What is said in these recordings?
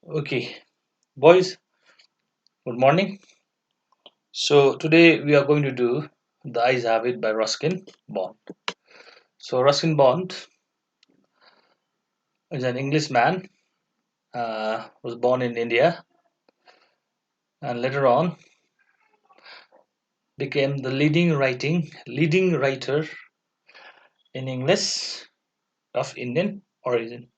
Okay, boys, good morning. So, today we are going to do The Eyes Have It by Ruskin Bond. So, Ruskin Bond is an Englishman, was born in India, and later on became the leading writer in English of Indian origin.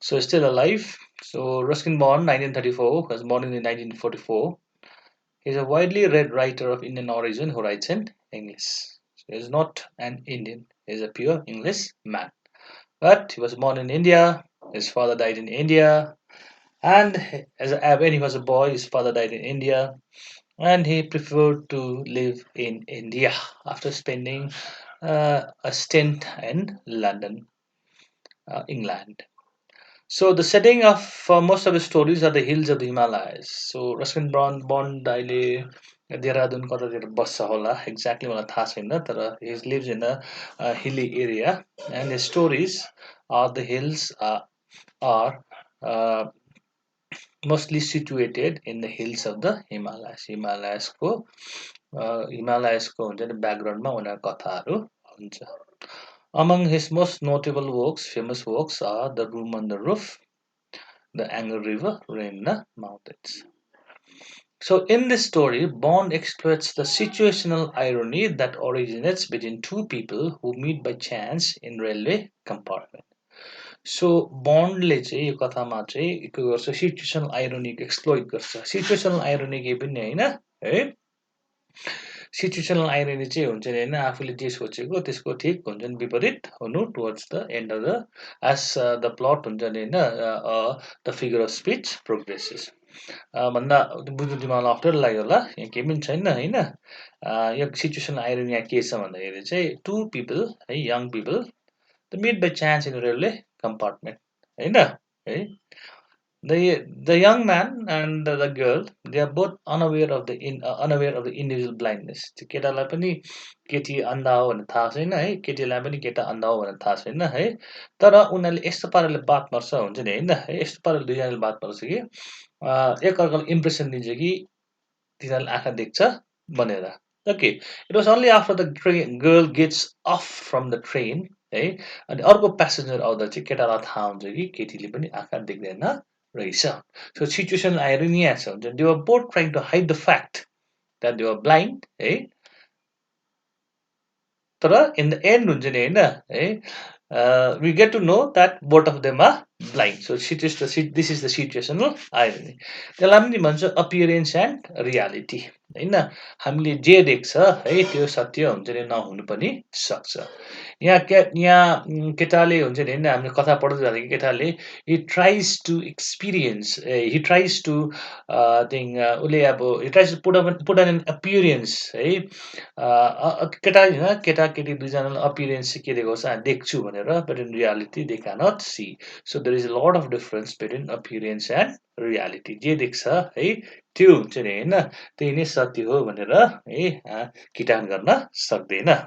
So, still alive. So, Ruskin Bond, 1934, was born in 1944. He's a widely read writer of Indian origin who writes in English. So, he's not an Indian, he's a pure English man. But he was born in India. His father died in India, and when he was a boy, his father died in India, and he preferred to live in India after spending a stint in London, England. So the setting of most of the stories are the hills of the Himalayas. So Ruskin Bond अहिले देहरादून कतातिर बस्छ होला exactly मलाई थाहा छैन तर he lives in a hilly area and his stories are the hills are uh, mostly situated in the hills of the Himalayas. हिमालयसको हुन्छ नि ब्याकग्राउन्डमा उनीहरूको कथाहरू हुन्छ. Among his most notable works, famous works are The Room on the Roof, The Anger River, Rain in the Mountains. So, in this story, Bond exploits the situational irony that originates between two people who meet by chance in railway compartment. So बन्डले चाहिँ यो कथामा चाहिँ के गर्छ situational ironic exploit गर्छ situational irony केही पनि होइन है सिचुएसनल आइरोनी चाहिँ हुन्छ नि होइन आफूले जे सोचेको त्यसको ठिक हुन्छ नि विपरीत हुनु towards the end of the as the plot हुन्छ नि होइन the figure of speech progresses भन्दा बुझ्नु तिमीलाई अप्ठ्यारो लाग्यो होला यहाँ केही पनि छैन होइन यो सिचुएसनल आइरोनी यहाँ के छ भन्दाखेरि चाहिँ टु पिपल है young people they met by chance in railway compartment होइन है the young man and the girl they are both unaware of the individual blindness त्यो केटालाई पनि केटी अन्धा हो भनेर थाहा छैन है केटीलाई पनि केटा अन्धा हो भनेर थाहा छैन है तर उनीहरूले यस्तो पाराले बात मार्छ हुन्छ नि होइन है यस्तो पाराले दुईजनाले बात मार्छ कि एकअर्कालाई इम्प्रेसन दिन्छ कि तिनीहरूले आँखा देख्छ भनेर okay it was only after the girl gets off from the train है अनि अर्को प्यासेन्जर आउँदा चाहिँ केटालाई थाहा हुन्छ कि केटीले पनि आँखा देख्दैन रहेछ सो सिचुएसन आएर नि यहाँ छ हुन्छ they were both trying to hide the fact that they were blind है तर इन द एन्ड हुन्छ नि होइन है we get to know that both of them are blind. So this is the situational irony. त्यसलाई पनि भन्छ appearance and reality. होइन हामीले जे देख्छ है त्यो सत्य हुन्छ नि नहुनु पनि सक्छ यहाँ केटाले हुन्छ नि होइन हामीले कथा पढ्दै जाँदाखेरि केटाले he tries to experience he tries to thing उसले अब he tries to put an appearance है केटा होइन केटाकेटी दुईजनालाई अपियरेन्स चाहिँ के देखाउँछ देख्छु भनेर but in reality they cannot see so there is a lot of difference between appearance and reality जे देख्छ है त्यो हुन्छ नि होइन त्यही नै सत्य हो भनेर है किटान गर्न सक्दैन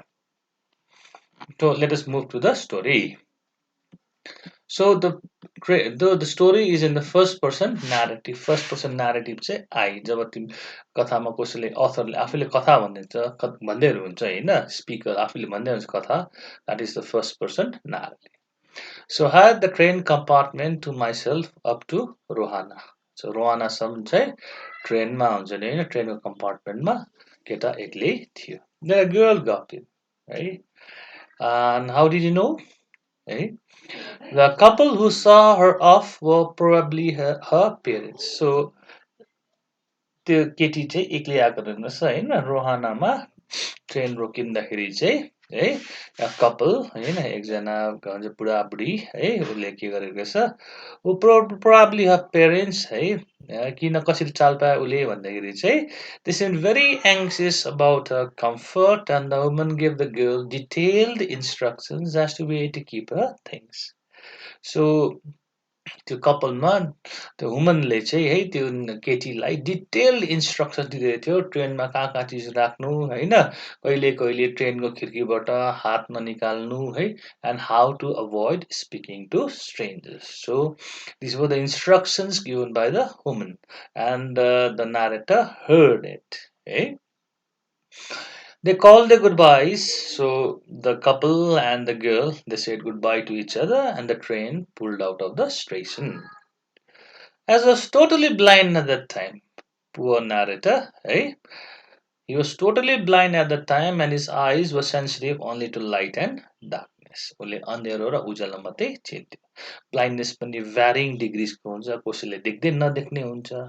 So let us move to the story. So the story is in the first person narrative. First person narrative चाहिँ आई जब तिमी कथामा कसैले अथरले आफैले कथा भन्दैहरू हुन्छ होइन स्पिकर आफैले भन्दै हुन्छ कथा that is the first person narrative. So I had the train compartment to myself up to Rohana. So रोहानासम्म चाहिँ ट्रेनमा हुन्छ नि होइन ट्रेनको कम्पार्टमेन्टमा केटा एक्लै थियो. Then a girl got in, right? And how did you know? Eh? The couple who saw her off were probably her parents. So त्यो केटी चाहिँ एक्लै आएको रहेनछ होइन रोहानामा ट्रेन रोकिँदाखेरि चाहिँ है कपाल होइन एकजना भन्छ बुढाबुढी है उसले के गरेको रहेछ ऊ प्रोबाब्ली हर पेरेन्ट्स है किन कसरी चाल पायो उसले भन्दाखेरि चाहिँ they seem very anxious about her comfort and the woman give the girl detailed instructions as to way to keep her things so त्यो कपालमा त्यो वुमनले चाहिँ है त्यो केटीलाई डिटेल इन्स्ट्रक्सन दिँदै थियो ट्रेनमा कहाँ कहाँ चिज राख्नु होइन कहिले कहिले ट्रेनको खिड्कीबाट हात ननिकाल्नु है and how to avoid speaking to strangers so this were the instructions given by the woman and the narrator heard it है they called their goodbyes so the couple and the girl they said goodbye to each other and the train pulled out of the station as was totally blind at that time poor narrator eh he was totally blind at the time and his eyes were sensitive only to light and darkness उसले अँध्यारो र उज्यालो मात्रै चिन्थ्यो blindness पनि भ्यारिङ डिग्रिजको हुन्छ कसैले देख्दै नदेख्ने हुन्छ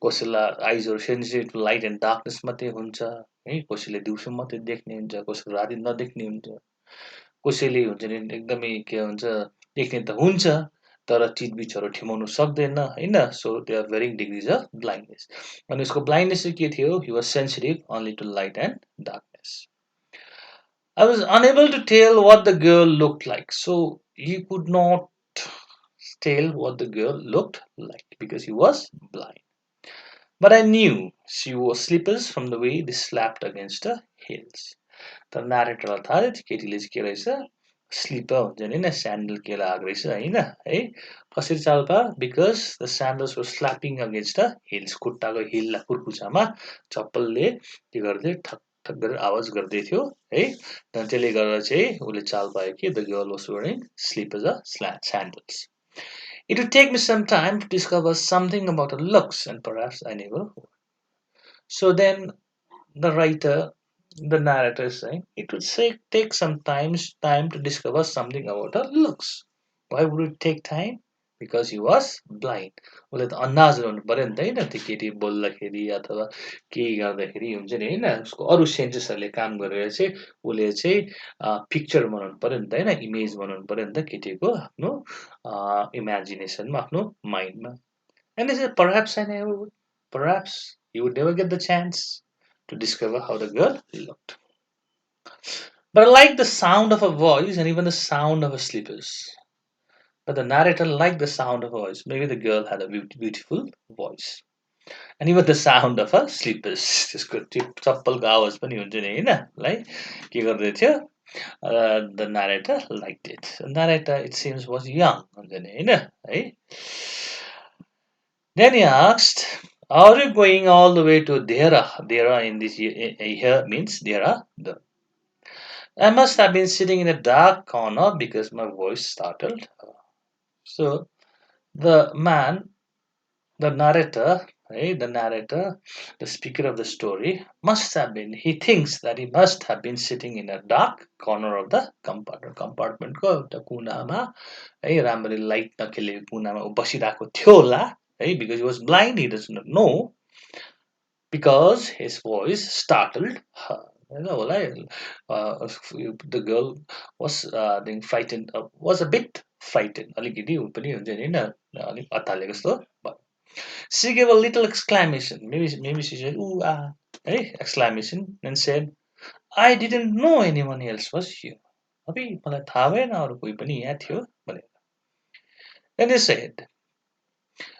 कसैलाई आइजहरू sensitive to light and darkness मात्रै हुन्छ है कसैले दिउँसो मात्रै देख्ने हुन्छ कसैले राति नदेख्ने हुन्छ कसैले हुन्छ नि एकदमै के हुन्छ देख्ने त हुन्छ तर चिजबिजहरू ठिमाउनु सक्दैन होइन so they are varying degrees of blindness अनि उसको ब्लाइन्डनेस चाहिँ के थियो he was sensitive only to light and darkness I was unable to tell what the girl looked like. So he could not tell what the girl looked like because he was blind. But I knew she wore slippers from the way they slapped against the heels. तर narratorलाई थाहा थियो केटीले चाहिँ के रहेछ sleeper हुन्छ नि होइन स्यान्डल के लगाएको रहेछ होइन है कसरी चाल पायो because the sandals were slapping against the heels खुट्टाको हिललाई कुर्कुचामा चप्पलले के गर्दै ठक ठक गरेर आवाज गर्दै थियो है त्यसले गर्दा चाहिँ उसले चाल पायो कि the girl was wearing slippers sandals. It would take me some time to discover something about her looks, and perhaps I never would. So then the writer, the narrator is saying, it would say, take some time to discover something about her looks. Why would it take time? Because he was blind. उसले त अन्दाज गर्नु पऱ्यो नि त होइन त्यो केटी बोल्दाखेरि अथवा केही गर्दाखेरि हुन्छ नि होइन उसको अरू सेन्सेसहरूले काम गरेर चाहिँ उसले चाहिँ पिक्चर बनाउनु पऱ्यो नि त होइन इमेज बनाउनु पऱ्यो नि त केटीको आफ्नो इमेजिनेसनमा आफ्नो माइन्डमा and they said perhaps you would never get the chance to discover how the girl looked. But I liked the sound of her voice and even the sound of her slippers. But the narrator liked the sound of her voice. Maybe the girl had a beautiful voice. And even the sound of her slippers. त्यसको चप्पलको आवाज पनि हुन्छ नि होइन like के गर्दै थियो the narrator liked it. The narrator, it seems, was young. हुन्छ नि होइन है Then he asked, are you going all the way to Dera? Dera in this here means Dera. I must have been sitting in a dark corner because my voice startled her. So the man, the narrator, right, the speaker of the story, must have been, he thinks that he must have been sitting in a dark corner of the compartment. Compartmentको एउटा कुनामा है राम्ररी light नखेलेको कुनामा ऊ बसिरहेको थियो होला है because he was blind, he does not know because his voice startled her. The girl was being frightened, was a bit frightened. अलिकति ऊ पनि हुन्छ नि होइन अलिक अत्तालिएको जस्तो भयो. She gave a little exclamation. Maybe she said, ooh, ah, hey, exclamation, and said, I didn't know anyone else was here. अबे मलाई थाहा भएन अरू कोही पनि यहाँ थियो भनेर. Then they said,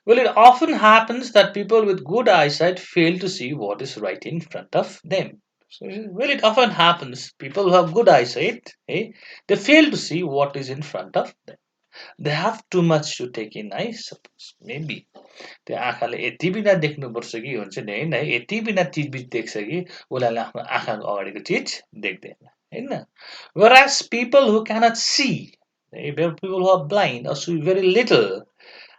well, it often happens that people with good eyesight fail to see what is right in front of them. So, well, it often happens. People who have good eyesight, they fail to see what is in front of them. They have too much to take in, I suppose. Maybe. त्यो आँखाले यति बिना देख्नुपर्छ कि हुन्छ नि होइन यति बिना चिजबिज देख्छ कि उसलाई आफ्नो आँखाको अगाडिको चिज देख्दैन होइन whereas people who cannot see people who are blind or see very little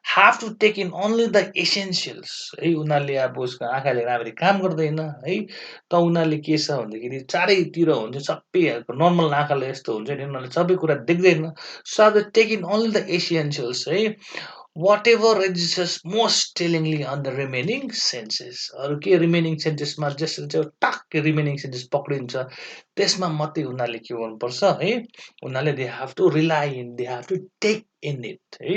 have to take in only the essentials है उनीहरूले अब उसको आँखाले राम्ररी काम गर्दैन है त उनीहरूले के छ भन्दाखेरि चारैतिर हुन्छ सबै नर्मल आँखाले यस्तो हुन्छ नि उनीहरूले सबै कुरा देख्दैन so they take in only the essentials है whatever registers most tellingly on the remaining senses अरू के रिमेनिङ सेन्सेसमा जसले चाहिँ टक्कै रिमेनिङ सेन्सेस पक्रिन्छ त्यसमा मात्रै उनीहरूले के गर्नुपर्छ है उनीहरूले they have to rely in they have to take in it है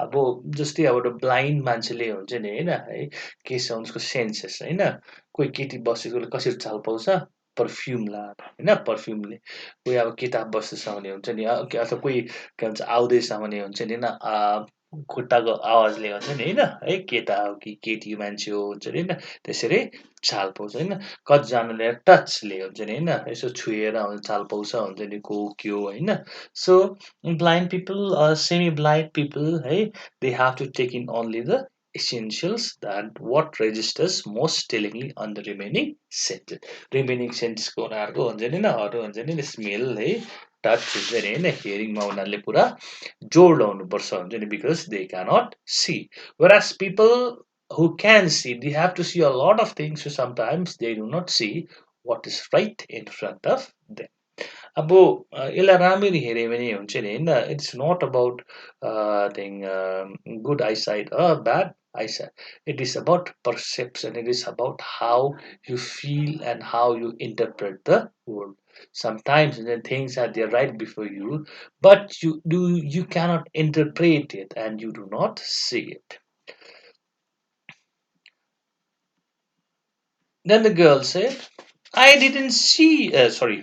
अब जस्तै अब एउटा ब्लाइन्ड मान्छेले हुन्छ नि होइन है के छ उसको सेन्सेस होइन कोही केटी बसेकोले कसरी चाल पाउँछ पर्फ्युम लगाएर होइन पर्फ्युमले कोही अब किताब बस्दैछ भने हुन्छ नि अथवा कोही के भन्छ आउँदैछ भने हुन्छ नि होइन खुट्टाको आवाजले हुन्छ नि होइन है केटा हो कि केटी मान्छे हो हुन्छ नि होइन त्यसरी चाल पाउँछ होइन कतिजनाले टचले हुन्छ नि होइन यसो छुएर चाल पाउँछ हुन्छ नि को के हो होइन so blind people semi blind people है they have to take in only the essentials that what registers most tellingly on the remaining sentence. Remaining sentence को उनीहरूको हुन्छ नि होइन अरू हुन्छ नि स्मेल है टच हुन्छ नि होइन हियरिङमा उनीहरूले पुरा जोड लाउनुपर्छ हुन्छ नि because they cannot see. Whereas people who can see, they have to see a lot of things, so sometimes they do not see what is right in front of them. अब यसलाई राम्ररी हेऱ्यो भने हुन्छ नि होइन it's not about thing good eyesight bad eyesight. It is about perception. It is about how you feel and how you interpret the world. Sometimes the things are there right before you, but you cannot interpret it and you do not see it. Then the girl said, "I didn't see." Sorry,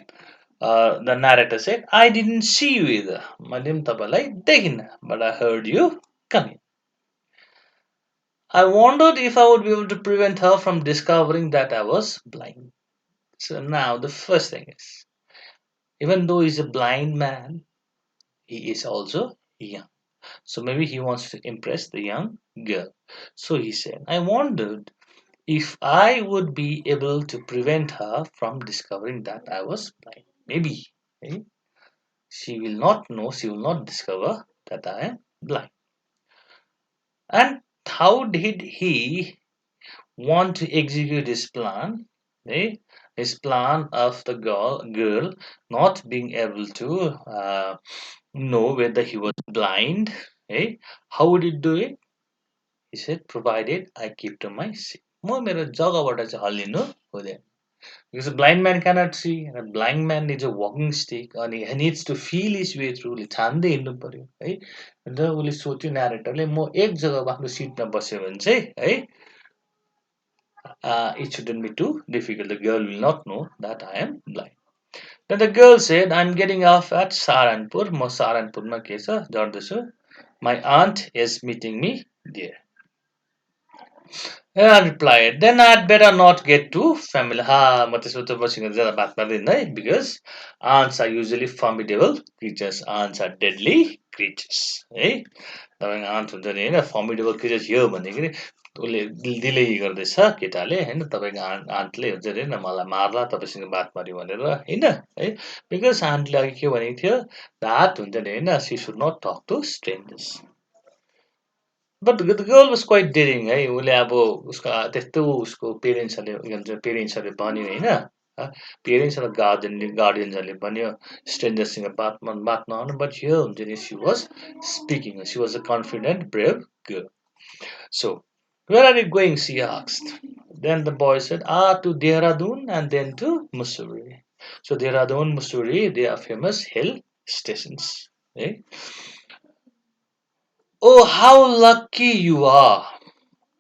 the narrator said, "I didn't see you either." Madim tabalai dekhin, but I heard you coming. I wondered if I would be able to prevent her from discovering that I was blind. So now the first thing is, even though he's a blind man, he is also young. So maybe he wants to impress the young girl. So he said, I wondered if I would be able to prevent her from discovering that I was blind. Maybe eh, she will not know, she will not discover that I am blind. And how did he want to execute his plan? Eh? His plan of the girl not being able to know whether he was blind. Eh? How would he do it? He said, provided I keep to my seat. म मेरो जग्गाबाट चाहिँ हल्लिनु हुँदैन. Because a blind man cannot see, and a blind man needs a walking stick, and he needs to feel his way through. छान्दै हिँड्नु पर्यो है अन्त उसले सोच्यो न्यारेटरले म एक जग्गामा आफ्नो सिटमा बस्यो भने चाहिँ है it shouldn't be too difficult. The girl will not know that I am blind. Then the girl said, I'm getting off at Saranpur. म सारनपुरमा के छ झर्दैछु. My aunt is meeting me there. And I replied, then I'd better not get too familiar. म त्यसो त बसिङ ज्यादा बात मार्दैन है because ants are usually formidable creatures. Ants are deadly creatures. है तपाईँको आन्ट हुन्छ नि होइन फर्मिडेबल क्रिचर्स हो भन्दाखेरि उसले डिले गर्दैछ केटाले होइन तपाईँको आन्टले हुन्छ नि होइन मलाई मार्ला तपाईँसँग बात माऱ्यो भनेर होइन है बिकज आन्टले अघि के भनेको थियो द्याट हुन्छ नि होइन she should not talk to strangers but the girl was quite daring है उसले अब उसको त्यस्तो उसको पेरेन्ट्सहरूले भन्यो होइन पेरेन्ट्स र गार्डियन्सहरूले भन्यो स्ट्रेन्जरसँग बात नगर्नु बट हियर हुन्छ नि she was speaking she was a confident brave girl so where are you going? She asked. Then the boy said, to Dehradun and then to Mussoorie. So Dehradun, Mussoorie, they are famous hill stations. Eh? Oh, how lucky you are.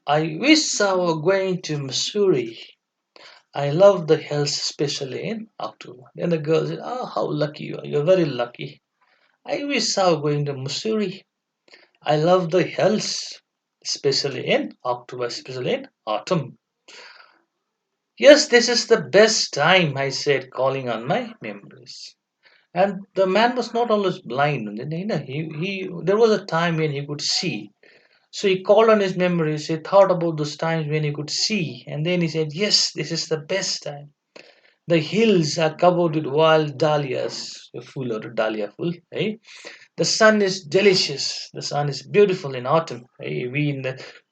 I wish I were going to Missouri. I love the hills, especially in October. Then the girl said, how lucky you are. You're very lucky. I wish I were going to Missouri. I love the hills, especially in October, especially in autumn. Yes, this is the best time, I said, calling on my memories. And the man was not always blind. There was a time when he could see. So he called on his memories. He thought about those times when he could see. And then he said, yes, this is the best time. The hills are covered with wild dahlias, a full or a dahlia full. Eh? The sun is delicious. The sun is beautiful in autumn. Hey, we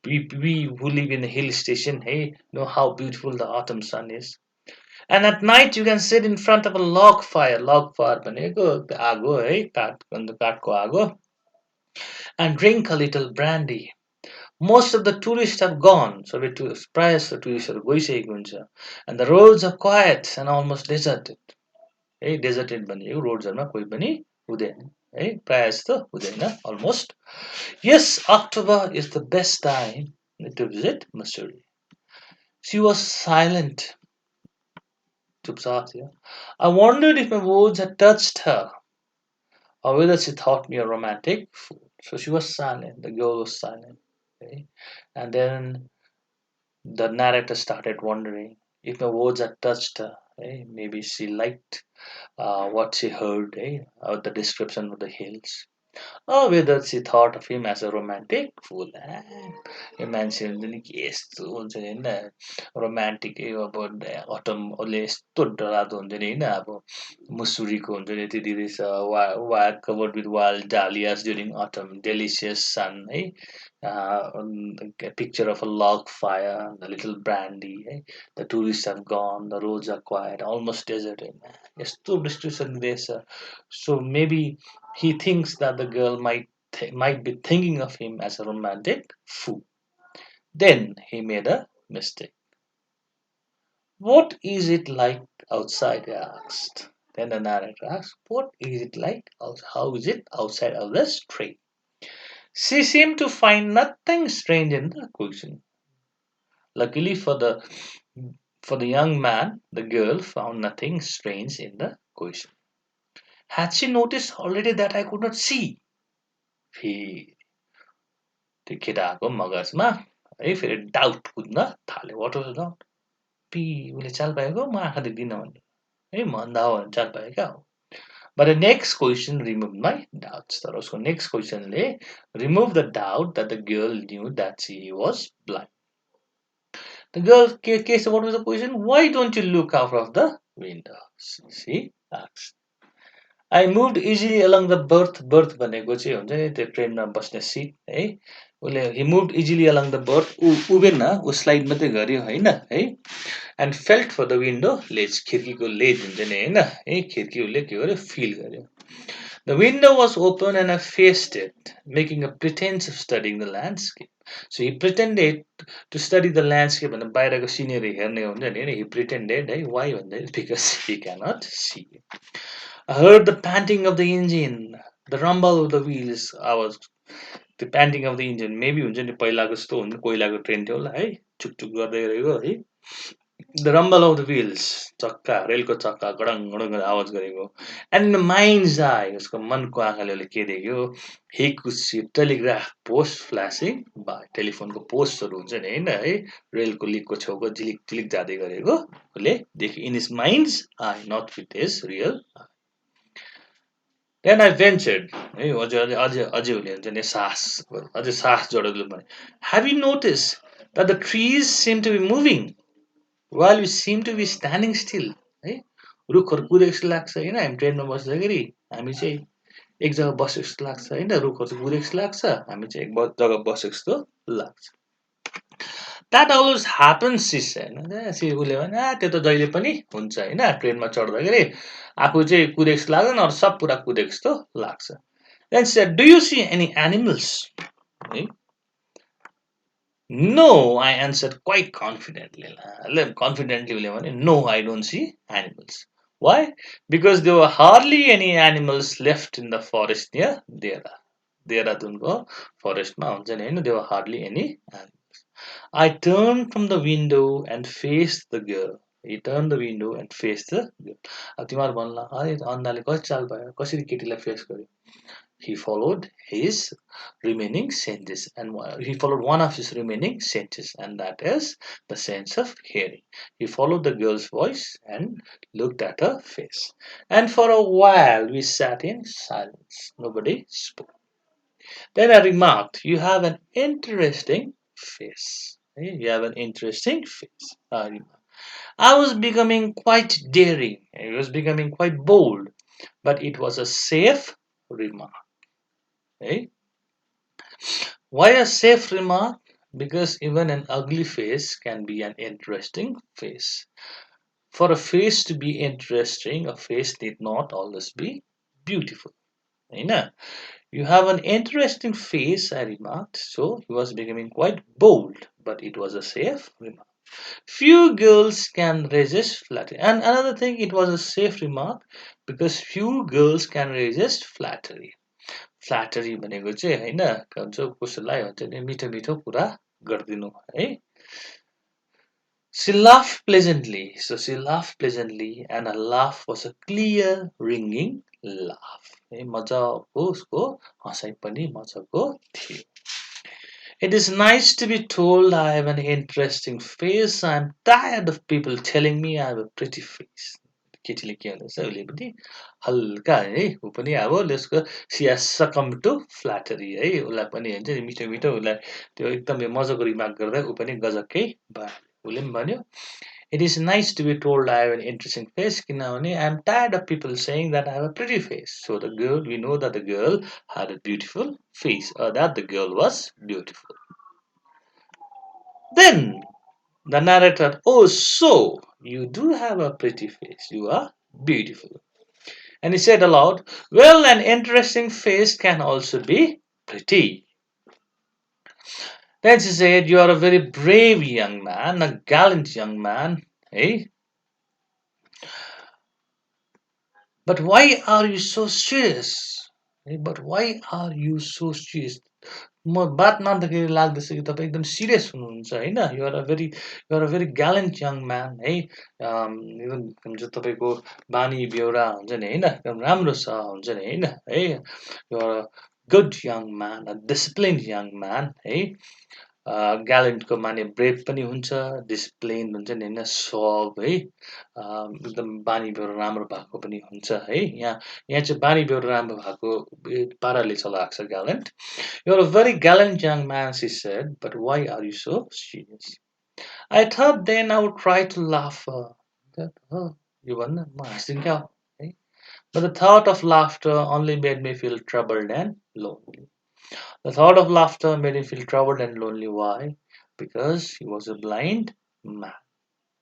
who live in the hill station, hey, know how beautiful the autumn sun is. And at night you can sit in front of a log fire. Log fire भनेको आगो है काठको आगो and drink a little brandy. Most of the tourists have gone. So प्रायः जस्तो टुरिस्टहरू गइसकेको हुन्छ. And the roads are quiet and almost deserted. है डेजर्टेड भनेको रोड्सहरूमा कोही पनि हुँदैन है प्रायः जस्तो हुँदैन almost. Yes, October is the best time to visit Missouri. She was silent. चुपचाप थियो. I wondered if my words had touched her or whether she thought me a romantic fool. So she was silent. The girl was silent. Okay? And then the narrator started wondering if my words had touched her. Maybe she liked what she heard, the description of the hills. Oh, whether she thought of him as a romantic fool. यो मान्छे हुन्छ नि के यस्तो हुन्छ नि होइन romantic अब अटमले यस्तो डरलाग्दो हुन्छ नि होइन अब मुसुरीको हुन्छ नि यति रहेछ वा covered with wild dahlias during autumn delicious sun है picture of a log fire the little brandy है the tourist have gone the roads are quite almost deserted होइन यस्तो डिस्क्रिप्सन दिएछ so maybe he thinks that the girl might be thinking of him as a romantic fool. Then he made a mistake. What is it like outside? He asked. Then the narrator asked, what is it like? How is it outside of the street? She seemed to find nothing strange in the question. Luckily for the young man, the girl found nothing strange in the question. Had she noticed already that I could not see? He त्यो केटाको मगजमा है फेरि doubt कुद्न थाल्यो what was doubt उसले चाल पाएको म आँखा देख्दिनँ भनेर है म अन्धा हो भने चाल पाएँ क्या हो but the next question remove my doubts तर उसको नेक्स्ट क्वेसनले remove the doubt that the girl knew that she was blind the girl के what was the question why don't you look out of the window she asked I move easily along the berth भनेको चाहिँ हुन्छ नि त्यो ट्रेनमा बस्ने seat है उसले he move easily along the berth उभिएन ऊ स्लाइड मात्रै गर्यो होइन है and felt for the window ledge खिर्कीको लेज हुन्छ नि होइन है खिर्की उसले के गर्यो फिल गर्यो the window was open and I faced it making a pretence of studying the landscape so he pretended to study the landscape भनेर बाहिरको सिनेरी हेर्ने हुन्छ नि होइन हि प्रिटेन्डेड है वाइ भन्दाखेरि because he cannot see I heard the panting of the engine, the rumble of the wheels. आवाज त्यो प्यान्टिङ अफ द इन्जिन मेबी हुन्छ नि पहिलाको जस्तो हुन्छ कोइलाको ट्रेन थियो होला है छुकछुक गर्दै गरेको है the Rumble of the wheels चक्का रेलको चक्का गडङ गडङ आवाज गरेको एन्ड माइन्ड्स आए उसको मनको आँखाले उसले के देख्यो he could see telegraph post flashing by टेलिफोनको पोस्टहरू हुन्छ नि होइन है रेलको लिकको छेउको झिलिक झिलिक जाँदै गरेको उसले देख्यो in his minds eye not with his real Then I ventured, है अझै उसले हुन्छ नि अझै साहस जोडेर भने Have you noticed that the trees seem to be moving while we seem to be standing still? है रुखहरू कुदेको जस्तो लाग्छ होइन हामी ट्रेनमा बस्दाखेरि हामी चाहिँ एक जग्गा बसेको जस्तो लाग्छ होइन रुखहरू चाहिँ कुदेको जस्तो लाग्छ हामी चाहिँ एक जग्गा बसेको जस्तो लाग्छ द्याट अलवेज ह्यापन्स सिस होइन उसले भने त्यो त जहिले पनि हुन्छ होइन ट्रेनमा चढ्दाखेरि आफू चाहिँ कुदेको जस्तो लाग्दैन अरू सब पुरा कुदेको जस्तो लाग्छ then said do you see any animals no I answer quite confidently उसले भने no I don't see animals why because they were hardly any animals left in the forest near देहरादुनको फरेस्टमा हुन्छ नि होइन they were hardly any I turned from the window and faced the girl. He turned the window and faced the girl. अब तिमीहरू भन्ला है अन्धाले कसरी चाल पायो कसरी केटीलाई फेस गर्यो he followed his remaining senses and he followed one of his remaining senses and that is the sense of hearing he followed the girl's voice and looked at her face and for a while we sat in silence nobody spoke then I remarked you have an interesting face you have an interesting face I was becoming quite daring I was becoming quite bold but it was a safe remark Right? Why a safe remark? Because even an ugly face can be an interesting face. For a face to be interesting, a face need not always be beautiful. होइन? You have an interesting face, I remarked. So he was becoming quite bold, but it was a safe remark. Few girls can resist flattery. And another thing, it was a safe remark because few girls can resist flattery. फ्ल्याटरी भनेको चाहिँ होइन हुन्छ कसैलाई हुन्छ नि मिठो मिठो कुरा गरिदिनु है She laughed pleasantly. So she laughed pleasantly, and her laugh was a clear, ringing laugh. है मजाको उसको हँसाइ पनि मजाको थियो. It is nice to be told I have an interesting face. I'm tired of people telling me I have a pretty face. केटीले के भन्दैछ उसले पनि हल्का है ऊ पनि अब उसको सी हेज सकम टु फ्ल्याटरी है उसलाई पनि हुन्छ नि मिठो मिठो उसलाई त्यो एकदमै मजाको रिमार्क गर्दा ऊ पनि गजबकै भयो उसले पनि भन्यो it is nice to be told I have an interesting face किनभने I'm tired of people saying that I have a pretty face. So the girl, we know that the girl had a beautiful face or that the girl was beautiful. Then the narrator, oh, so you do have a pretty face. You are beautiful. And he said aloud, well, an interesting face can also be pretty. Then she said, you are a very brave young man, a gallant young man. Eh? But why are you so serious? But why are you so serious? म बात मार्दाखेरि लाग्दैछ कि तपाईँ एकदम serious हुनुहुन्छ होइन you're a very gallant young man है एकदम हुन्छ तपाईँको बानी बेहोरा हुन्छ नि होइन एकदम राम्रो छ हुन्छ नि होइन है you're a good young man a discipline young man है ग्यालेन्टको माने ब्रेभ पनि हुन्छ डिसिप्लिन हुन्छ नि होइन सब है एकदम बानी बेहोरा राम्रो भएको पनि हुन्छ है यहाँ चाहिँ बानी बेहोरा राम्रो भएको पाराले चलाएको छ ग्यालेन्ट you're a very gallant young man, she said, but why are you so serious? I thought then I would try to laugh. You wonder, eh? But the thought of laughter only made me feel troubled and lonely. The thought of laughter made me feel troubled and lonely. Why? Because he was a blind man.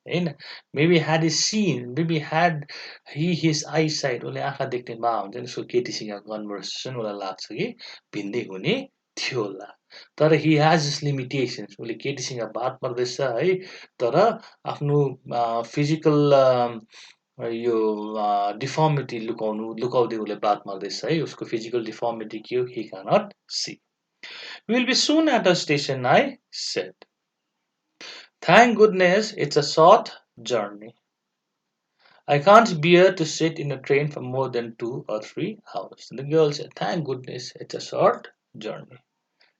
होइन maybe had is seen maybe had his eye sight उसले आँखा देख्ने बा हुन्छ नि उसको केटीसँग conversation उसलाई लाग्छ कि भिन्दै हुने थियो होला तर हि हेज इज लिमिटेसन्स उसले केटीसँग बात मार्दैछ है तर आफ्नो फिजिकल यो डिफर्मिटी लुकाउँदै उसले बात मार्दैछ है उसको फिजिकल डिफर्मिटी के हो he cannot see will be soon at a station I said Thank goodness it's a short journey. I can't bear to sit in a train for more than 2 or 3 hours. And the girl said, thank goodness it's a short journey.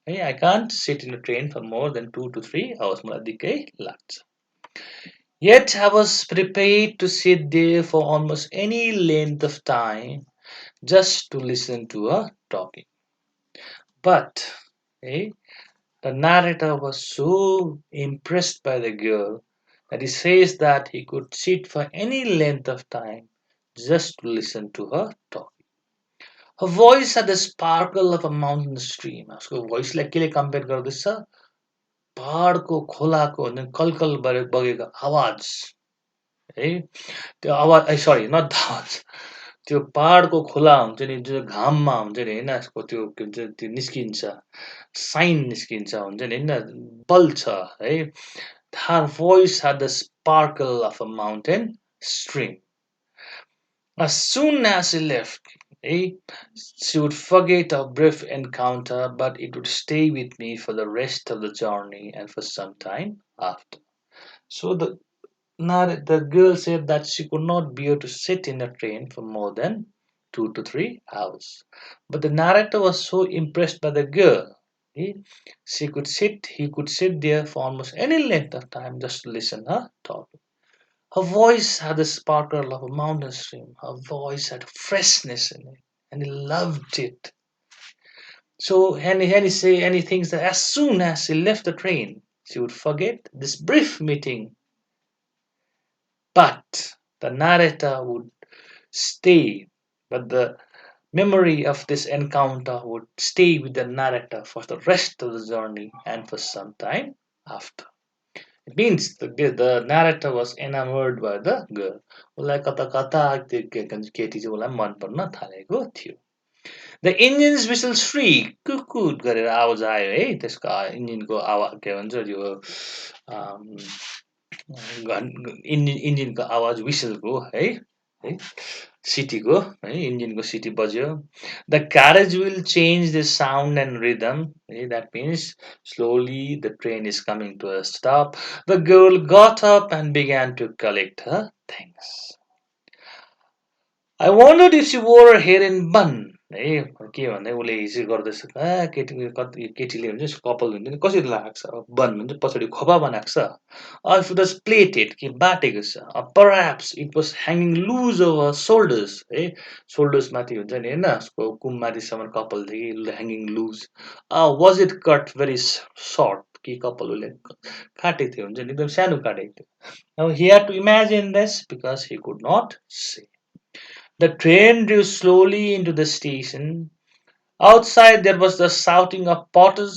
Hey, I can't sit in a train for more than 2 to 3 hours. मलाई दिक्कै लाग्छ. Yet I was prepared to sit there for almost any length of time just to listen to her talking. But, hey, the narrator was so impressed by the girl that he says that he could sit for any length of time just to listen to her talk. Her voice had the sparkle of a mountain stream. उसको भोइसलाई केले compare गर्दैछ पहाडको खोलाको कलकल बगेको आवाज है त्यो आवाज सरी नट द आवाज त्यो पहाडको खोला हुन्छ नि जो घाममा हुन्छ नि होइन यसको त्यो के भन्छ त्यो निस्किन्छ साइन निस्किन्छ हुन्छ नि होइन बल्छ है her voice had the sparkle of a mountain stream. As soon as he left, eh, she would forget our brief encounter, but it would stay with me for the rest of the journey and for some time after. So the girl said that she could not bear to sit in a train for more than 2 to 3 hours. But the narrator was so impressed by the girl. eh, he could sit there for almost any length of time just to listen her talk. Her voice had the sparkle of a mountain stream. Her voice had freshness in it, and he loved it. So, and he thinks that as soon as she left the train, she would forget this brief meeting. But the narrator would stay, but the memory of this encounter would stay with the narrator for the rest of the journey and for some time after. It means the narrator was enamored by the girl. उसलाई कता कता त्यो केटी चाहिँ उसलाई मन पर्न थालेको थियो. The engine's whistle shriek कुकुट गरेर आवाज आयो है त्यसको इन्जिनको आवाज के भन्छ यो इन्जिनको आवाज विसलको है है सिटीको है इन्जिनको सिटी बज्यो the carriage will change the sound and rhythm that means slowly the train is coming to a stop the girl got up and began to collect her things I wondered if she wore her hair in bun. है के भन्दै उसले हिजो गर्दैछ केटी कति केटीले हुन्छ कपाल हुन्छ नि कसरी लगाएको छ बन हुन्छ पछाडि खोपा बनाएको छ if it was plaited कि बाटेको छ perhaps it was hanging loose over shoulders है shoulders माथि हुन्छ नि हैन उसको कुममाथिसम्म कपालदेखि hanging loose was it cut very short कि कपाल उसले काटेको थियो हुन्छ नि एकदम सानो काटेको थियो now he had to imagine this because he could not see. The train drew slowly into the station. Outside there was the shouting of porters,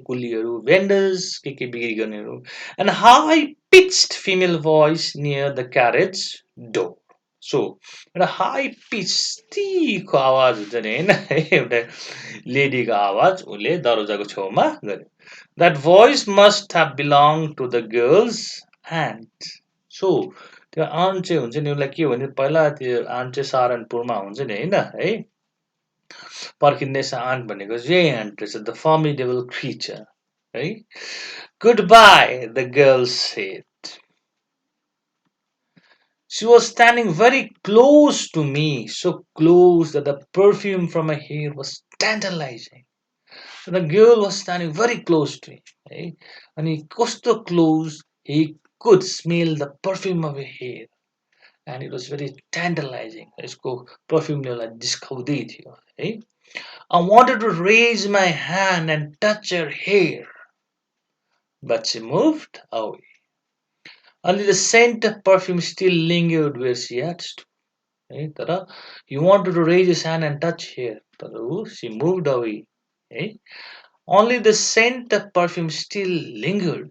कुलीहरू, vendors, के बिक्री गर्नेहरू, and high-pitched female voice near the carriage door. So, एउटा high pitch तीको आवाज हुन्छ नि होइन एउटा लेडीको आवाज उसले दरवाजाको छेउमा गर्यो. That voice must have belonged to the girl's aunt. So, त्यो आन्ट चाहिँ हुन्छ नि उसलाई के भने पहिला त्यो आन्ट चाहिँ सहारनपुरमा हुन्छ नि होइन है पर्खिँदैछ आन्ट भनेको चाहिँ आन्ट रहेछ द formidable creature है goodbye the girl said. She was standing very close to me, so close that the perfume from her hair was tantalizing. So the girl was standing very close to him, है अनि कस्तो close he could smell the perfume of her hair. And it was very tantalizing. यसको पर्फ्युमले उसलाई जिस्काउँदै थियो है I wanted to raise my hand and touch her hair, but she moved away. Only the scent of perfume still lingered where she had stood. है तर he wanted to raise his hand and touch her, तर she moved away. है Only the scent of perfume still lingered.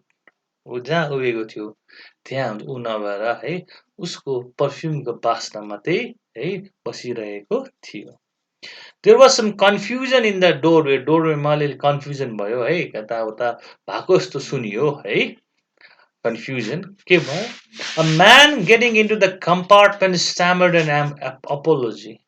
ऊ जहाँ उभिएको थियो त्यहाँ ऊ नभएर है उसको पर्फ्युमको बास्ना मात्रै है बसिरहेको थियो. There was some confusion in the doorway. डोरवेमा अलिअलि कन्फ्युजन भयो है यताउता भएको जस्तो सुनियो है confusion के भयो a man getting into the compartment stammered an apology.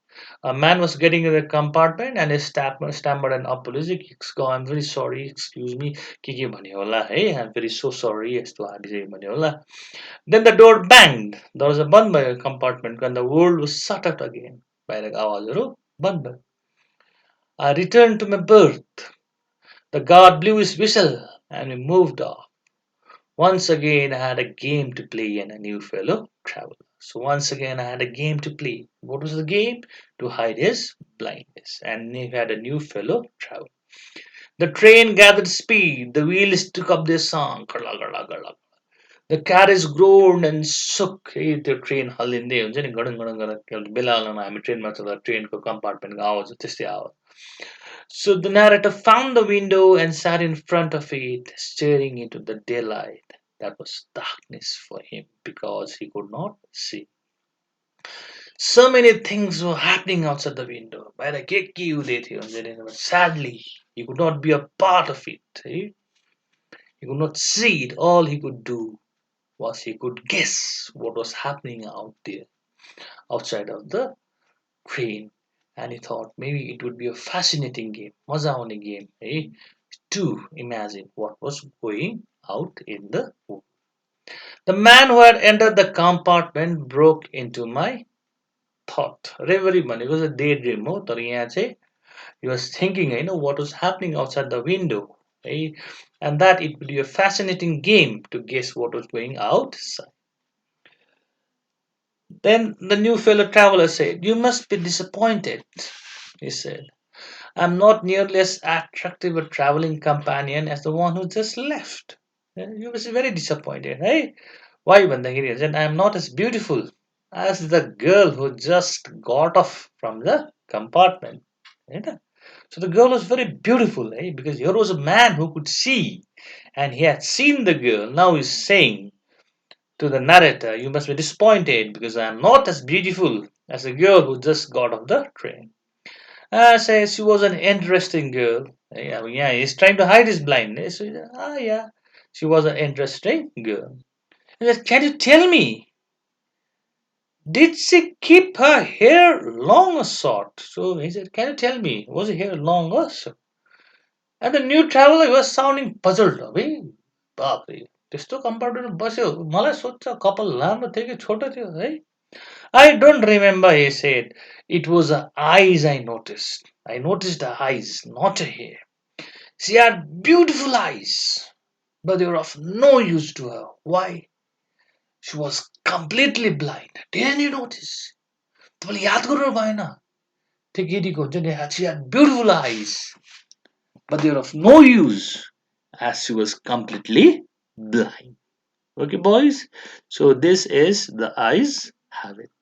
A man was getting into the compartment and he stammered an apology. I'm very sorry, excuse me. के भन्यो होला है I'm very so sorry यस्तो आदि भन्यो होला. Then the door banged. दरवाजा बन्द भयो compartment and the world was shut out again. बाहिरको आवाजहरू बन्द भयो. I returned to my berth. The guard blew his whistle and we moved off. Once again, I had a game to play and a new fellow traveler. So once again, I had a game to play. What was the game? To hide his blindness. And he had a new fellow traveler. The train gathered speed. The wheels took up their song. Garla, garla, garla. The carriage groaned and shook. Hey, the train हल्लिँदै हुन्छ नि गडङ गडङ गरेर बेला बेलामा हामी ट्रेनमा चढ्दा ट्रेनको कम्पार्टमेन्टको आवाज त्यस्तै आवाज. So the narrator found the window and sat in front of it, staring into the daylight. That was darkness for him because he could not see. So many things were happening outside the window. But sadly, he could not be a part of it. He could not see it. All he could do was he could guess what was happening out there, outside of the train. And he thought maybe it would be a fascinating game, मजा आउने game, to imagine what was going out in the world. The man who had entered the compartment broke into my thought. Reverie भनेको चाहिँ daydream हो तर यहाँ चाहिँ he was thinking what was happening outside the window, and that it would be a fascinating game to guess what was going outside. Then the new fellow traveler said, "You must be disappointed," he said. "I'm not nearly as attractive a traveling companion as the one who just left." He was very disappointed. Hey, why भन्दाखेरि चाहिँ I am not as beautiful as the girl who just got off from the compartment. So the girl was very beautiful, because here was a man who could see, and he had seen the girl. Now he's saying to the narrator, "You must be disappointed because I am not as beautiful as the girl who just got off the train." Says she was an interesting girl. Yeah, he's trying to hide his blindness. So yeah, she was an interesting girl. He said, "Can you tell me, did she keep her hair long or short?" So he said, "Can you tell me, was her hair long or short?" And the new traveler was sounding puzzled. बापरे त्यस्तो कम्पार्टमेन्टमा बस्यो मलाई सोध्छ कपाल लामो थियो कि छोटो थियो है I don't remember, he said. It was her eyes I noticed. I noticed her eyes, not her hair. She had beautiful eyes, but they were of no use to her. Why? She was completely blind. Didn't you notice? तपाईँले याद गर्नु भएन त्यो केटीको हुन्छ नि she had beautiful eyes, but they were of no use as she was completely blind. Okay, boys? So this is the eyes habit.